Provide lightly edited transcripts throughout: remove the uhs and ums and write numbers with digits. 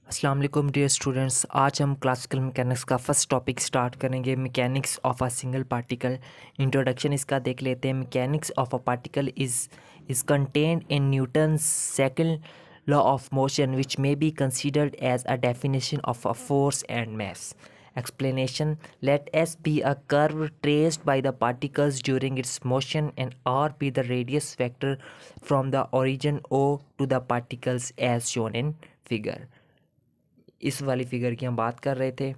अस्सलाम वालेकुम dear students. आज हम क्लासिकल मैकेनिक्स का फर्स्ट टॉपिक स्टार्ट करेंगे, mechanics of a single particle. Introduction इसका देख लेते हैं। Mechanics of a particle is contained in Newton's second law of motion which may be considered as a definition of a force and mass. Explanation: let S be a curve traced by the particles during its motion and R be the radius vector from the origin O to the particles as shown in figure. इस वाली figure की हम बात कर रहे थे।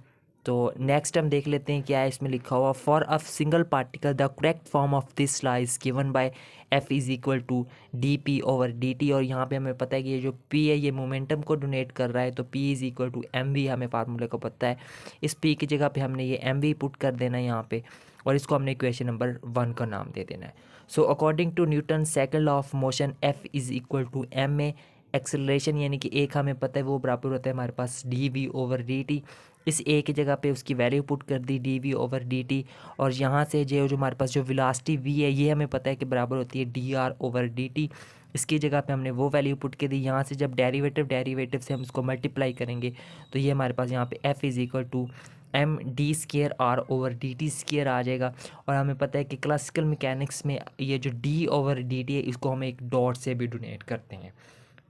तो next हम देख लेते हैं क्या है इसमें लिखा हुआ। For a single particle the correct form of this law is given by F is equal to D P over D T. और यहाँ पे हमें पता है कि ये जो पी है ये मोमेंटम को डोनेट कर रहा है, तो p is equal to m v हमें फार्मूले को पता है। इस पी की जगह पे हमने ये एम वी पुट कर देना है यहाँ पे, और इसको हमने इक्वेशन नंबर 1 का नाम दे देना है। So according to Newton second law of motion F is equal to m a. Acceleration यानी कि एक हमें पता है वो बराबर होता है हमारे पास D we over D T. इस ए की जगह पे उसकी वैल्यू पुट कर दी D we over D T, और यहाँ से जो हमारे पास जो वेलोसिटी वी है ये हमें पता है कि बराबर होती है D R over D T. इसकी जगह पे हमने वो वैल्यू पुट के दी। यहाँ से जब डेरिवेटिव से हम इसको मल्टीप्लाई करेंगे तो ये हमारे पास यहाँ पे F is equal to M D square R over D T square आ जाएगा। और हमें पता है कि क्लासिकल मैकेनिक्स में ये जो डी ओवर डी टी है इसको हम एक डॉट से भी डोनेट करते हैं।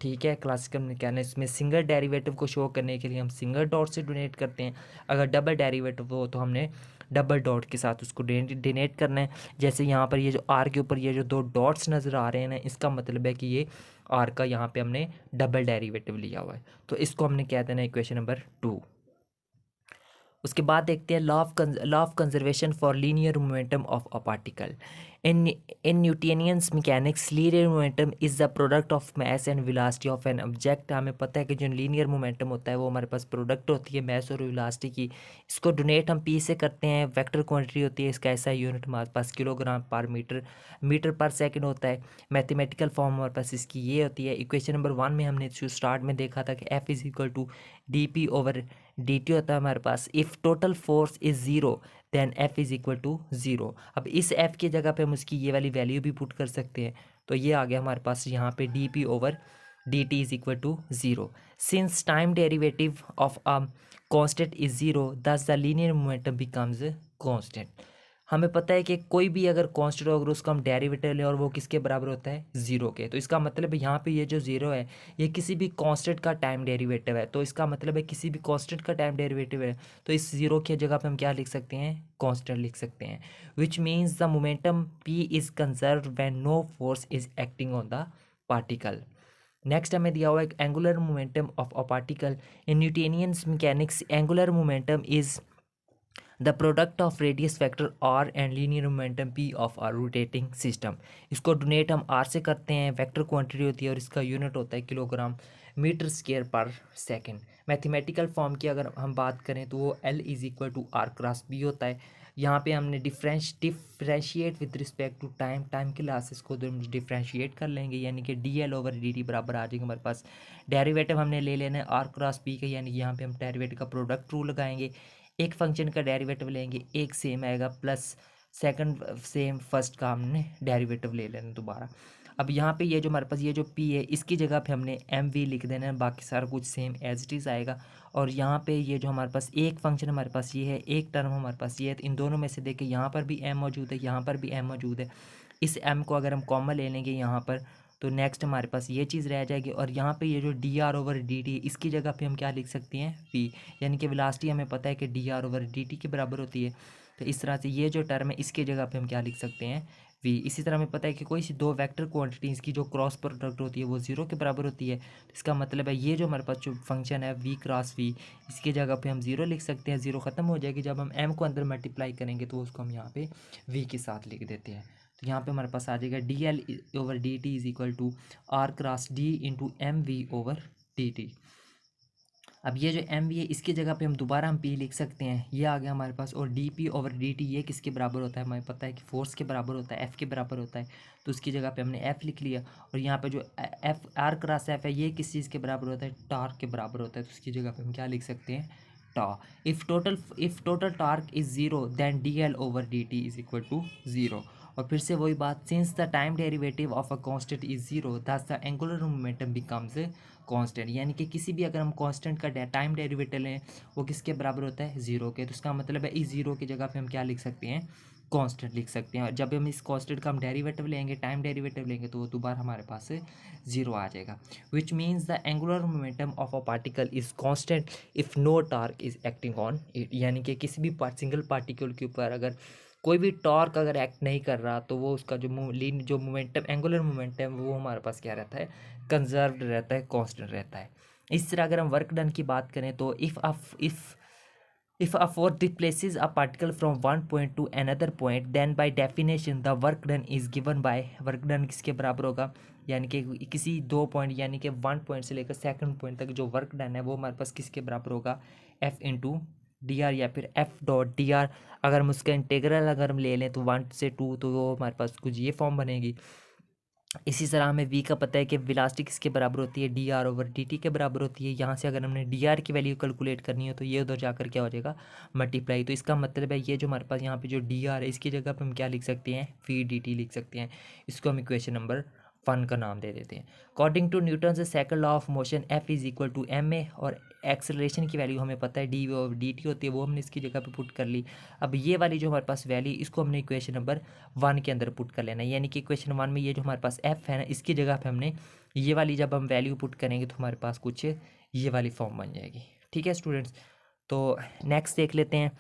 ठीक है, क्लासिकल मैकेनिक्स में सिंगल डेरिवेटिव को शो करने के लिए हम सिंगल डॉट से डोनेट करते हैं। अगर डबल डेरिवेटिव हो तो हमने डबल डॉट के साथ उसको डोनेट करना है। जैसे यहाँ पर ये जो आर के ऊपर ये जो दो डॉट्स नज़र आ रहे हैं ना, इसका मतलब है कि ये आर का यहाँ पे हमने डबल डेरिवेटिव लिया हुआ है, तो इसको हमने कह देना इक्वेशन नंबर 2। उसके बाद देखते हैं law of conservation for linear momentum of a particle. In Newtonians mechanics linear momentum is the product of mass and velocity of an object. हमें पता है कि जो लीनियर मोमेंटम होता है वो हमारे पास प्रोडक्ट होती है मास और वेलोसिटी की। इसको डोनेट हम पी से करते हैं। वेक्टर क्वांटिटी होती है, इसका ऐसा यूनिट हमारे पास किलोग्राम पर मीटर पर सेकंड होता है। मैथमेटिकल फॉर्म हमारे पास इसकी ये होती है। इक्वेशन नंबर 1 में हमने स्टार्ट में देखा था कि F is equal to D P over D T होता है हमारे पास। If total force is zero then F is equal to zero. अब इस एफ की जगह पे हम उसकी ये वाली वैल्यू भी पुट कर सकते हैं, तो ये आ गया हमारे पास यहाँ पे D P over D T is equal to zero. Since time derivative of a constant is zero thus the linear momentum becomes constant. हमें पता है कि कोई भी अगर कांस्टेंट हो अगर उसका हम डेरिवेटिव लें और वो किसके बराबर होता है ज़ीरो के, तो इसका मतलब यहाँ पे ये जो ज़ीरो है ये किसी भी कांस्टेंट का टाइम डेरिवेटिव है। तो इसका मतलब है किसी भी कांस्टेंट का टाइम डेरिवेटिव है, तो इस ज़ीरो की जगह पे हम क्या लिख सकते हैं, कांस्टेंट लिख सकते हैं। Which means the momentum P is conserve when no force is acting on the particle. Next हमें दिया हुआ एक angular momentum of a particle. In Newtonians mechanics angular momentum is the product of radius factor R and linear momentum P of R rotating system. इसको denote हम R से करते हैं। Vector quantity होती है और इसका यूनिट होता है किलोग्राम मीटर स्क्वायर पर सेकंड। मैथमेटिकल फॉर्म की अगर हम बात करें तो वो L is equal to r cross b होता है। यहाँ पे हमने differentiate with respect to time के लासेस को डिफ्रेंशिएट कर लेंगे, यानी कि d L over D t बराबर आ जाएगा हमारे पास। डेरिवेटिव हमने ले लेना है आर क्रॉस बी का, यानी कि यहाँ पे हम डेरिवेटिव का प्रोडक्ट रूल लगाएंगे। एक फंक्शन का डेरिवेटिव लेंगे, एक सेम आएगा, प्लस सेकंड सेम फर्स्ट का हमने डेरिवेटिव ले लेना दोबारा। अब यहाँ पे ये जो हमारे पास ये जो p है इसकी जगह पे हमने एम वी लिख देना है, बाकी सारा कुछ सेम एज इट इज़ आएगा। और यहाँ पे ये जो हमारे पास एक फंक्शन हमारे पास ये है, एक टर्म हमारे पास ये है, तो इन दोनों में से देखिए यहाँ पर भी m मौजूद है, यहाँ पर भी m मौजूद है। इस m को अगर हम कॉमन ले लेंगे यहाँ पर तो नेक्स्ट हमारे पास ये चीज़ रह जाएगी। और यहाँ पे ये जो D R over D T इसकी जगह पे हम क्या लिख सकते हैं, v, यानी कि वेलोसिटी हमें पता है कि D R over D T के बराबर होती है। तो इस तरह से ये जो टर्म है इसकी जगह पे हम क्या लिख सकते हैं, v। इसी तरह हमें पता है कि कोई सी दो वेक्टर क्वांटिटीज़ की जो क्रॉस प्रोडक्ट होती है वो ज़ीरो के बराबर होती है। तो इसका मतलब है ये जो हमारे पास जो फंक्शन है v क्रॉस v, इसकी जगह पे हम ज़ीरो लिख सकते हैं। ज़ीरो ख़त्म हो जाएगी जब हम m को अंदर मल्टीप्लाई करेंगे, तो उसको हम यहाँ पे v के साथ लिख देते हैं। तो यहाँ पे हमारे पास आ जाएगा d L over D T is equal to r cross d into m v over D t. अब ये जो एम वी है इसकी जगह पे हम दोबारा हम पी लिख सकते हैं, ये आ गया हमारे पास। और D P over D T ये किसके बराबर होता है, हमें पता है कि फोर्स के बराबर होता है, एफ़ के बराबर होता है। तो उसकी जगह पे हमने एफ़ लिख लिया। और यहाँ पे जो एफ आर क्रॉस एफ है ये किस चीज़ के बराबर होता है, टार्क के बराबर होता है। तो उसकी जगह पे हम क्या लिख सकते हैं, टा। If total torque is zero then D L over D T is equal to zero. और फिर से वही बात, since the time derivative of a constant is zero thus the angular momentum becomes constant, यानी कि किसी भी अगर हम कांस्टेंट का टाइम डेरिवेटिव लें वो किसके बराबर होता है, जीरो के। तो इसका मतलब है इस जीरो की जगह पे हम क्या लिख सकते हैं, कांस्टेंट लिख सकते हैं। और जब हम इस कांस्टेंट का हम डेरिवेटिव लेंगे, टाइम डेरिवेटिव लेंगे, तो वो दोबारा हमारे पास जीरो आ जाएगा। Which means the angular momentum of a particle is constant if no torque is acting on it, यानी कि किसी भी सिंगल पार्टिकल के ऊपर अगर कोई भी टॉर्क अगर एक्ट नहीं कर रहा तो वो उसका जो मोमेंटम, एंगुलर मोमेंटम, वो हमारे पास क्या रहता है, कंजर्व्ड रहता है, कांस्टेंट रहता है। इस तरह अगर हम वर्क डन की बात करें तो if a force displaces a particle from one point to another point, then by definition the work done is given by, work done किसके बराबर होगा, यानी कि किसी दो पॉइंट यानी कि वन पॉइंट से लेकर सेकंड पॉइंट तक जो वर्क डन है वो हमारे पास किसके बराबर होगा, एफ इंटू डी आर या फिर एफ डॉट डी आर। अगर हम उसका इंटीग्रल अगर हम ले लें तो 1 से 2 तो वो हमारे पास कुछ ये फॉर्म बनेगी। इसी तरह हमें v का पता है कि वेलोसिटी किसके बराबर होती है, D R over D T के बराबर होती है। यहाँ से अगर हमने डी आर की वैल्यू कैलकुलेट करनी है तो ये उधर जाकर क्या हो जाएगा, मल्टीप्लाई। तो इसका मतलब है ये जो हमारे पास यहाँ पे जो डी आर है इसकी जगह पे हम क्या लिख सकते हैं, वी डी टी लिख सकते हैं। इसको हम इक्वेशन नंबर 1 का नाम दे देते हैं। अकॉर्डिंग टू न्यूटन से second law of motion F is equal to m a, और एक्सेलरेशन की वैल्यू हमें पता है डी ओवर डी टी होती है, वो हमने इसकी जगह पे पुट कर ली। अब ये वाली जो हमारे पास वैल्यू, इसको हमने इक्वेशन नंबर 1 के अंदर पुट कर लेना है, यानी कि इक्वेशन 1 में ये जो हमारे पास एफ है ना, इसकी जगह पे हमने ये वाली जब हम वैल्यू पुट करेंगे तो हमारे पास कुछ ये वाली फॉर्म बन जाएगी। ठीक है स्टूडेंट्स, तो नेक्स्ट देख लेते हैं।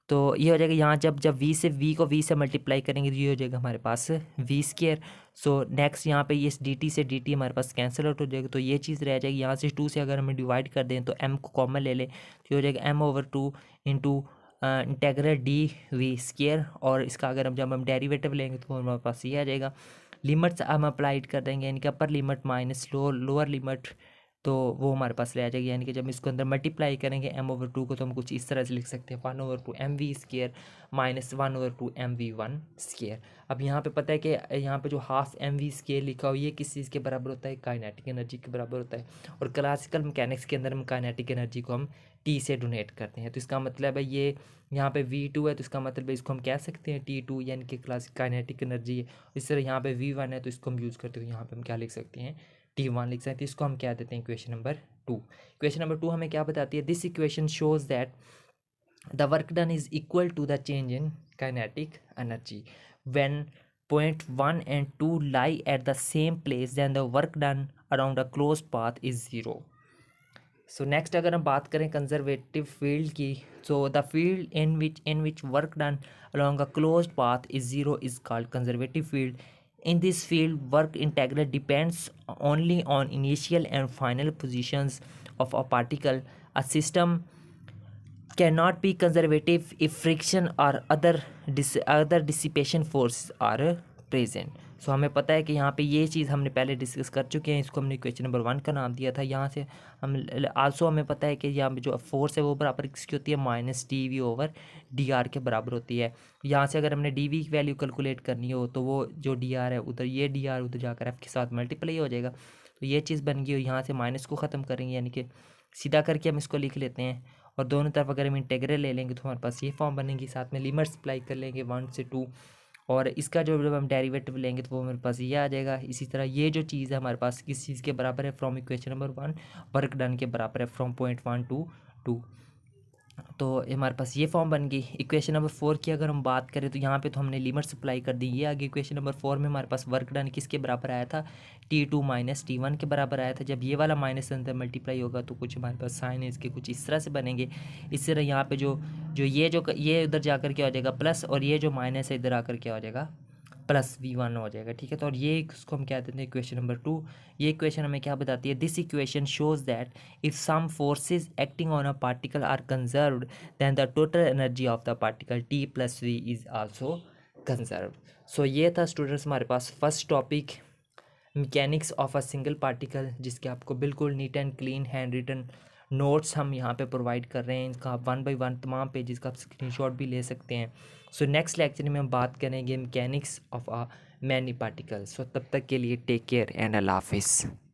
तो ये हो जाएगा यहाँ जब वी से मल्टीप्लाई करेंगे तो ये हो जाएगा हमारे पास वी स्केयर। सो नेक्स्ट यहाँ पे ये डी टी से डी टी हमारे पास कैंसिल आउट हो जाएगा, तो ये चीज़ रह जाएगी। यहाँ से 2 से अगर हमें डिवाइड कर दें तो एम को कॉमन ले लें तो ये हो जाएगा m over 2 into integral d v square. और इसका अगर जब हम डेरिवेटिव लेंगे तो हमारे पास ये आ जाएगा। लिमिट्स हम अप्लाइड कर देंगे, यानी कि upper limit minus lower limit, तो वो हमारे पास ले आ जाएगी। यानी कि जब इसको अंदर मल्टीप्लाई करेंगे एम ओवर 2 को तो हम कुछ इस तरह से लिख सकते हैं 1 over 2 m v square minus 1 over 2 m v 1 square. अब यहाँ पे पता है कि यहाँ पे जो हाफ एम वी स्केयर लिखा हो ये किस चीज़ के बराबर होता है, काइनेटिक एनर्जी के बराबर होता है। और क्लासिकल मैकेनिक्स के अंदर हम काइनेटिक एनर्जी को हम टी से डोनेट करते हैं। तो इसका मतलब है ये यहाँ पे V2 है तो इसका मतलब है इसको हम कह सकते हैं T2, यानी कि क्लासिक काइनेटिक एनर्जी है। इस तरह यहाँ पे V1 है तो इसको हम यूज़ करते हुए यहाँ पे हम क्या लिख सकते हैं, T1 लिख सकते हैं। इसको हम क्या देते हैं, इक्वेशन नंबर 2। इक्वेशन नंबर 2 हमें क्या बताती है, this equation shows that the work done is equal to the change in kinetic energy when point 1 and 2 lie at the same place, then the work done around a closed path is zero. So next अगर हम बात करें conservative field की, so the field in which work done along a closed path is zero is called conservative field. In this field, work integral depends only on initial and final positions of a particle. A system cannot be conservative if friction or other dissipation forces are present. सो हमें पता है कि यहाँ पे ये चीज़ हमने पहले discuss कर चुके हैं, इसको हमने इक्वेशन नंबर 1 का नाम दिया था। यहाँ से हम आल्सो हमें पता है कि यहाँ पे जो फोर्स है वो बराबर किसकी होती है, minus d we over d r के बराबर होती है। यहाँ से अगर हमने डी वी की वैल्यू कैलकुलेट करनी हो तो वो जो डी आर है उधर, ये डी आर उधर जाकर एफ के साथ मल्टीप्लाई हो जाएगा, तो ये चीज़ बन गई। और यहाँ से माइनस को ख़त्म करेंगे, यानी कि सीधा करके हम इसको लिख लेते हैं। और दोनों तरफ अगर हम इंटेग्रल ले लेंगे तो हमारे पास ये फॉर्म बनेगी, साथ में लिमिट्स अप्लाई कर लेंगे 1 से 2, और इसका जो जब हम डेरिवेटिव लेंगे तो वो हमारे पास ये आ जाएगा। इसी तरह ये जो चीज़ है हमारे पास किस चीज़ के बराबर है, from equation number 1 work done के बराबर है, फ्रॉम पॉइंट 1 to 2। तो हमारे पास ये फॉर्म बन गई। इक्वेशन नंबर 4 की अगर हम बात करें तो यहाँ पे तो हमने लिमिट्स अप्लाई कर दी। ये आगे इक्वेशन नंबर 4 में हमारे पास वर्क डन किसके बराबर आया था, T2 माइनस T1 के बराबर आया था। जब ये वाला माइनस अंदर मल्टीप्लाई होगा तो कुछ हमारे पास साइन है इसके कुछ इस तरह से बनेंगे। इस तरह यहाँ पे ये उधर जाकर क्या हो जाएगा प्लस, और ये जो माइनस है इधर आकर क्या हो जाएगा प्लस V1 हो जाएगा। ठीक है, तो और ये इसको हम क्या देते हैं, इक्वेशन नंबर 2। ये इक्वेशन हमें क्या बताती है, this equation shows that if some forces acting on a particle are conserved then the total energy of the particle T plus V is also conserved. So ये था स्टूडेंट्स हमारे पास first topic, mechanics of a single particle, जिसके आपको बिल्कुल neat and clean hand written notes हम यहाँ पे प्रोवाइड कर रहे हैं। इसका आप 1 by 1 तमाम पेजेस का आप स्क्रीनशॉट भी ले सकते हैं। सो नेक्स्ट लेक्चर में हम बात करेंगे mechanics of a many particles. So तब तक के लिए टेक केयर एंड अल्लाह हाफिज़।